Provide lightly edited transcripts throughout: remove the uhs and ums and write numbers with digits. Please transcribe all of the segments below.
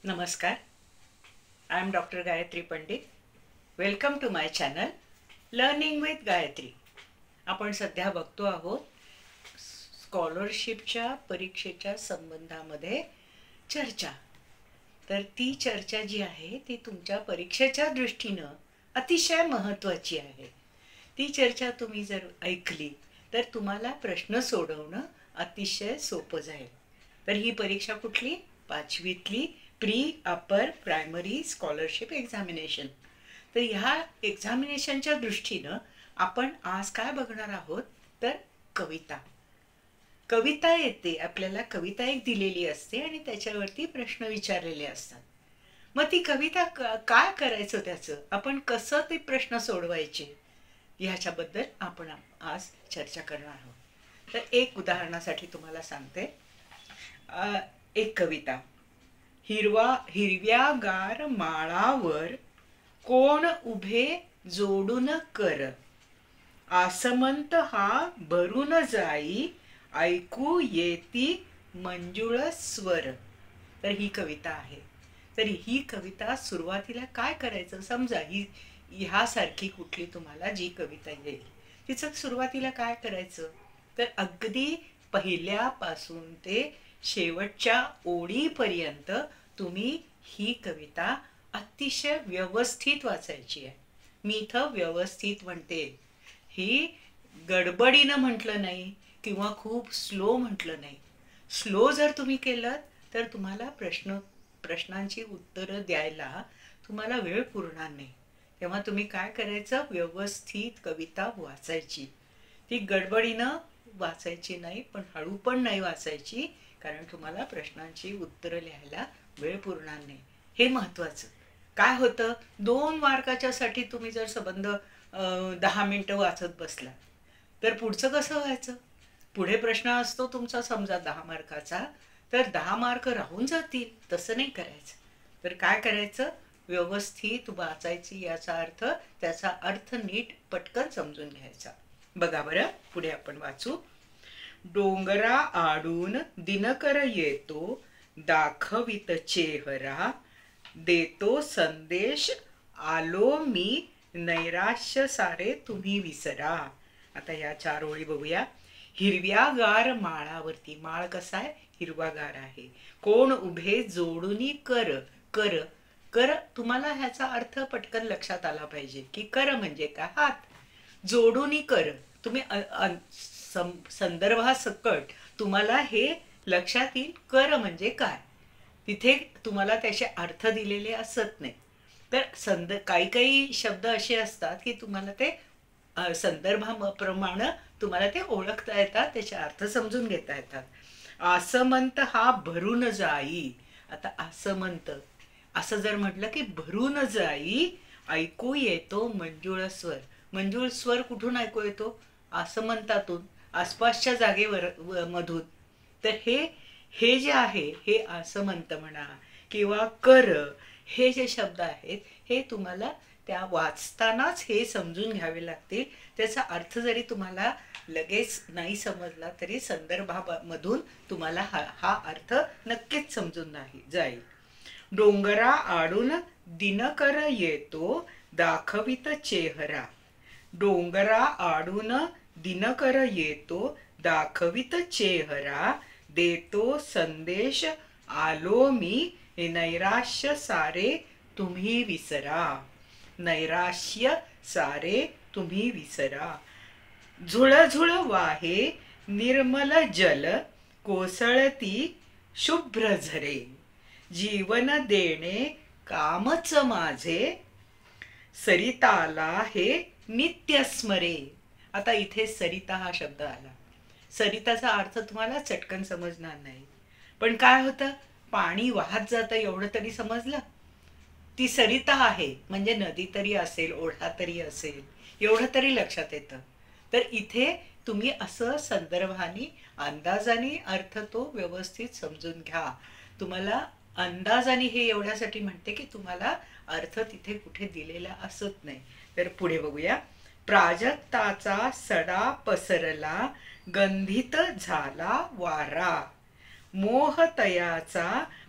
नमस्कार. I am doctor Gayatri Pandit. Welcome to my channel learning with Gayatri. आपण सध्या बघतो आहोत स्कॉलरशिपच्या परीक्षेच्या संबंधामध्ये चर्चा. तर ती चर्चा जी आहे ती तुमच्या परीक्षेच्या दृष्टीनं अतिशय महत्त्वाची आहे. ती चर्चा तुम्ही जर ऐकली तर तुम्हाला प्रश्न सोडवणं अतिशय सोपं जाईल. तर ही परीक्षा कुठली? 5वीतली प्री अपर प्रायमरी स्कॉलरशिप एक्झामिनेशन. तर ह्या एक्झामिनेशनच्या दृष्टीनं आपण आज काय बघणार आहोत तर कविता. कविता येते आपल्याला. कविता एक दिलेली असते आणि त्याच्यावरती प्रश्न विचारलेले असतात. मग ती कविता काय करायचं, त्याचं आपण कसं ते प्रश्न सोडवायचे ह्याच्याबद्दल आपण आज चर्चा करणार आहोत. तर एक उदाहरणासाठी तुम्हाला सांगते. एक कविता. हिरव्यागार माळावर कोण उभे जोडून कर, आसमंत हा भरून जाई, ऐकू येती मंजुळ स्वर. तर ही कविता आहे. तर ही कविता सुरुवातीला काय करायचं, समजा ह्यासारखी कुठली तुम्हाला जी कविता येईल तिचं सुरुवातीला काय करायचं तर अगदी पहिल्यापासून ते शेवटच्या ओळीपर्यंत तुम्ही ही कविता अतिशय व्यवस्थित वाचायची आहे. मी इथं व्यवस्थित म्हणते. ही गडबडीनं म्हटलं नाही किंवा खूप स्लो म्हटलं नाही. स्लो जर तुम्ही केलं तर तुम्हाला प्रश्नांची उत्तरं द्यायला तुम्हाला वेळ पुरणार नाही. तेव्हा तुम्ही काय करायचं, व्यवस्थित कविता वाचायची. ती गडबडीनं वाचायची नाही, पण हळू पण नाही वाचायची, कारण तुम्हाला प्रश्नांची उत्तरं लिहायला वेळ पुरणार नाही. हे महत्वाचं. काय होतं, 2 मार्काच्या साठी तुम्ही जर संबंध 10 मिनिटं वाचत बसला तर पुढचं कसं व्हायचं. पुढे प्रश्न असतो तुमचा समजा 10 मार्काचा, तर 10 मार्क राहून जातील. तसं नाही करायचं. तर काय करायचं, व्यवस्थित वाचायची. याचा अर्थ, त्याचा अर्थ नीट पटकन समजून घ्यायचा. बघा बरं, पुढे आपण वाचू. डोंगरा आडून दिनकर येतो, दाखवित चेहरा, देतो संदेश, आलो मी, नैराश्य सारे तुम्ही विसरा. आता या 4 ओळी बघूया. हिरव्यागार माळावरती, माळ कसा आहे, हिरवागार आहे. कोण उभे जोडूनी कर. कर कर तुम्हाला ह्याचा अर्थ पटकन लक्षात आला पाहिजे की कर म्हणजे काय, हात जोडूनी कर. तुम्ही संदर्भासकट तुम्हाला हे लक्षात येईल कर म्हणजे काय. तिथे तुम्हाला त्याचे अर्थ दिलेले असत नाही. तर काही शब्द असे असतात की तुम्हाला ते संदर्भाप्रमाणे तुम्हाला ते ओळखता येतात, त्याचे अर्थ समजून घेता येतात. आसमंत हा भरून जाई. आता आसमंत असं जर म्हटलं की भरून जाई, ऐकू येतो मंजुळ स्वर. मंजुळ स्वर कुठून ऐकू येतो, आसमंतातून, आसपासच्या जागेवर मधून. तर हे जे आहे हे आसमंत म्हणा किंवा कर, हे जे शब्द आहेत हे तुम्हाला त्या वाचतानाच हे समजून घ्यावे लागतील. त्याचा अर्थ जरी तुम्हाला लगेच नाही समजला तरी संदर्भामधून तुम्हाला हा अर्थ नक्कीच समजून जाईल. डोंगरा आडून दिनकर येतो, दाखवित चेहरा. डोंगरा आडून दिनकर येतो, दाखवित चेहरा, देतो संदेश, आलो मी, नैराश्य सारे तुम्ही विसरा. नैराश्य सारे तुम्ही विसरा. झुळझुळ वाहे निर्मल जल, कोसळती शुभ्र झरे, जीवन देणे कामच माझे, सरिताला हे नित्य स्मरे. आता इथे सरिता हा शब्द आला. सरिताचा अर्थ तुम्हाला चटकन समजणार नाही, पण काय होतं, पाणी वाहत जातं एवढं तरी समजलं. ती सरिता आहे म्हणजे नदी तरी असेल, ओढा तरी असेल, एवढं तरी लक्षात येतं. तर इथे तुम्ही असं संदर्भाने अंदाजाने अर्थ तो व्यवस्थित समजून घ्या. तुम्हाला अंदाजाने हे एवढ्यासाठी म्हणते की तुम्हाला अर्थ तिथे कुठे दिलेला असत नाही. तर पुढे बघूया. प्राजक्ताचा सडा पसरला, गंधित झाला वारा, मोहतयाचा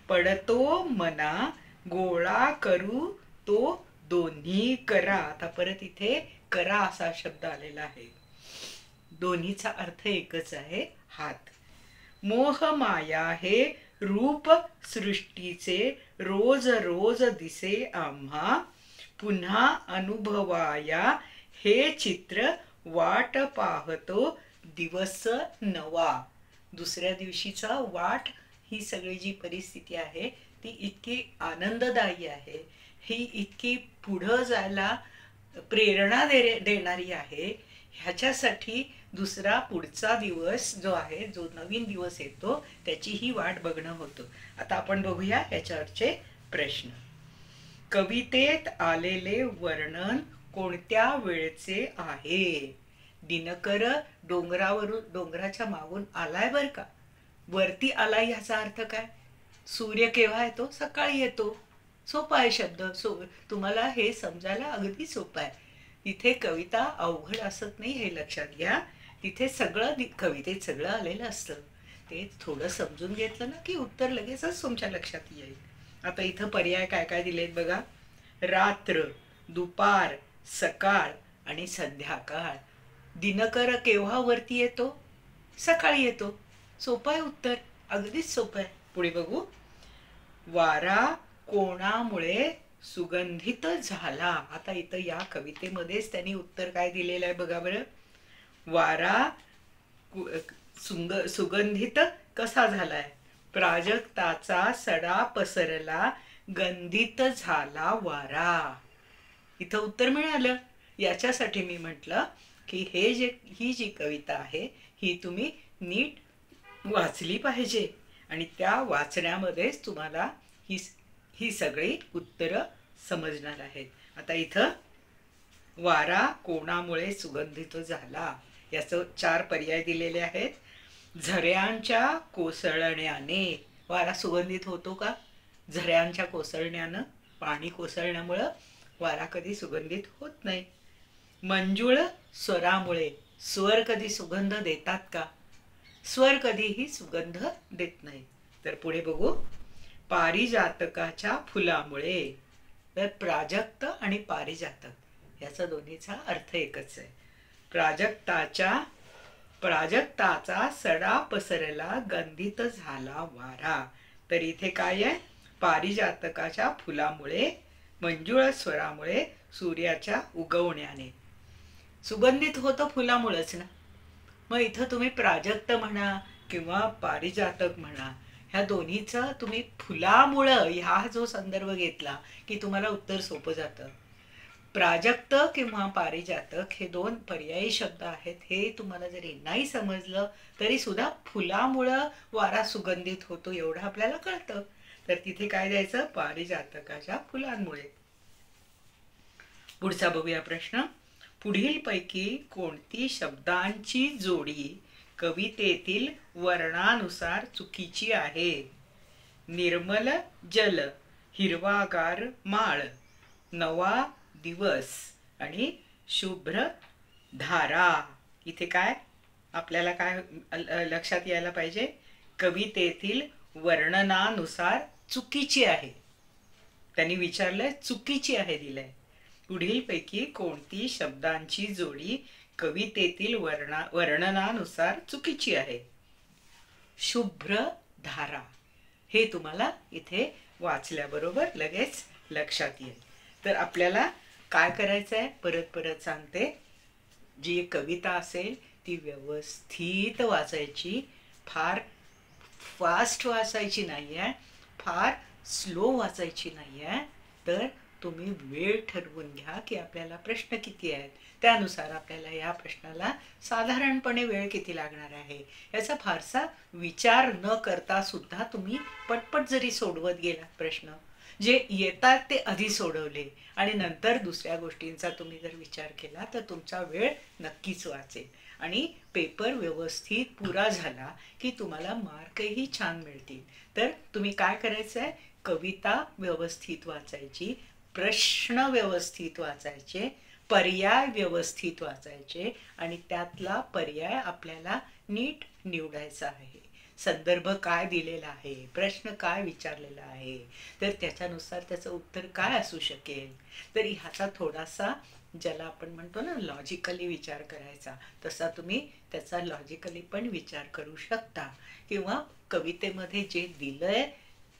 पडतो मना गोळा करू तो दोन्ही करा. आता परत इथे करा असा शब्द आलेला आहे. दोन्हीचा अर्थ एकच आहे, हात. मोह माया हे रूप सृष्टीचे रोज रोज दिसे आम्हा. पुन्हा अनुभवाया हे चित्र वाट पाहतो दिवस नवा. दुसऱ्या दिवशीचा वाट, ही सगळी जी परिस्थिती आहे ती इतकी आनंददायी आहे, ही इतकी पुढं जायला प्रेरणा देणारी आहे. ह्याच्यासाठी दुसरा पुढचा दिवस जो आहे, जो नवीन दिवस येतो, त्याची ही वाट बघणं होतं. आता आपण बघूया याच्यावरचे प्रश्न. कवितेत आलेले वर्णन कोणत्या वेळचे आहे? दिनकर डोंगराच्या मागून आलाय बर का. वरती आलाय ह्याचा अर्थ काय? सूर्य केव्हा येतो? सकाळी येतो. सोपा आहे शब्द. तुम्हाला हे समजायला अगदी सोपं आहे. इथे कविता अवघड असत नाही हे लक्षात घ्या. तिथे सगळं कवितेत सगळं आलेलं असतं. ते थोडं समजून घेतलं ना की उत्तर लगेचच तुमच्या लक्षात येईल. आता इथं पर्याय काय काय दिलेत बघा. रात्र, दुपार, सकाळ आणि संध्याकाळ. दिनकर केव्हा वरती येतो? सकाळी येतो. सोपं आहे उत्तर, अगदीच सोपं आहे. पुढे बघू. वारा कोणामुळे सुगंधित झाला? आता इथं या कवितेमध्येच त्यांनी उत्तर काय दिलेलं आहे बघा बरं. वारा सुगंधित कसा झालाय? प्राजक्ताचा सडा पसरला, गंधित झाला वारा. इथं उत्तर मिळालं. याच्यासाठी मी म्हटलं की ही जी कविता आहे ही तुम्ही नीट वाचली पाहिजे आणि त्या वाचण्यामध्येच तुम्हाला ही सगळी उत्तरं समजणार आहेत. आता इथं वारा कोणामुळे सुगंधित झाला याचं 4 पर्याय दिलेले आहेत. झऱ्यांच्या कोसळण्याने वारा सुगंधित होतो का? झऱ्यांच्या कोसळण्यानं, पाणी कोसळण्यामुळं वारा कधी सुगंधित होत नाही. मंजुळ स्वरामुळे, स्वर कधी सुगंध देतात का? स्वर कधीही सुगंध देत नाही. तर पुढे बघू. पारिजातकाच्या फुलामुळे. तर प्राजक्त आणि पारिजातक याचा दोन्हीचा अर्थ एकच आहे. प्राजक्ताचा सडा पसरला, गंधित झाला वारा. तर इथे काय आहे? पारिजातकाच्या फुलामुळे, मंजुळ स्वरामुळे, सूर्याच्या उगवण्याने. सुगंधित होतं फुलामुळेच ना. मग इथं तुम्ही प्राजक्त म्हणा किंवा पारिजातक म्हणा, ह्या दोन्हीचं तुम्ही फुलामुळं ह्या जो संदर्भ घेतला की तुम्हाला उत्तर सोपं जातं. प्राजक्त किंवा पारिजातक हे 2 पर्यायी शब्द आहेत. हे तुम्हाला जरी नाही समजलं तरी सुद्धा फुलामुळं वारा सुगंधित होतो एवढं आपल्याला कळतं. तर तिथे काय द्यायचं? पारिजातकाच्या फुलांमुळे. पुढचा बघूया प्रश्न. पुढील पैकी कोणती शब्दांची जोडी कवितेतील वर्णानुसार चुकीची आहे? निर्मल जल, हिरवागार माळ, नवा दिवस आणि शुभ्र धारा. इथे काय आपल्याला काय लक्षात यायला पाहिजे? कवितेतील वर्णनानुसार चुकीची आहे. त्यांनी विचारलंय, चुकीची आहे दिलंय. पुढील पैकी कोणती शब्दांची जोडी कवितेतील वर्णनानुसार चुकीची आहे? शुभ्र धारा. हे तुम्हाला इथे वाचल्याबरोबर लगेच लक्षात येईल. तर आपल्याला काय करायचं आहे परत परत सांगते. जी कविता असेल ती व्यवस्थित वाचायची. फार फास्ट वाचायची नाही आहे, फार स्लो वाचायची नाही आहे. तर तुम्ही वेळ ठरवून घ्या की आपल्याला प्रश्न किती आहेत, त्यानुसार आपल्याला या प्रश्नाला साधारणपणे वेळ किती लागणार आहे याचा फारसा विचार न करता सुद्धा तुम्ही पटपट जरी सोडवत गेला प्रश्न, जे येतात ते आधी सोडवले आणि नंतर दुसऱ्या गोष्टींचा तुम्ही जर विचार केला तर तुमचा वेळ नक्कीच वाचेल आणि पेपर व्यवस्थित पुरा झाला की तुम्हाला मार्कही छान मिळतील. तर तुम्ही काय करायचं आहे? कविता व्यवस्थित वाचायची, प्रश्न व्यवस्थित वाचायचे, पर्याय व्यवस्थित वाचायचे आणि त्यातला पर्याय आपल्याला नीट निवडायचा आहे. संदर्भ काय दिलेला आहे, प्रश्न काय विचारलेला आहे, तर त्याच्यानुसार त्याचं उत्तर काय असू शकेल. तर ह्याचा थोडासा, ज्याला आपण म्हणतो ना लॉजिकली विचार करायचा, तसा तुम्ही त्याचा लॉजिकली पण विचार करू शकता. किंवा कवितेमध्ये जे दिलंय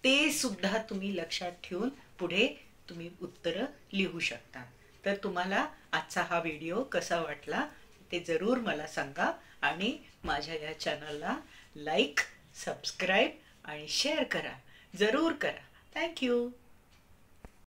ते सुद्धा तुम्ही लक्षात ठेवून पुढे तुम्ही उत्तरं लिहू शकता. तर तुम्हाला आजचा हा व्हिडिओ कसा वाटला ते जरूर मला सांगा आणि माझ्या या चॅनलला लाईक, सबस्क्राईब आणि शेअर करा, जरूर करा. थँक्यू.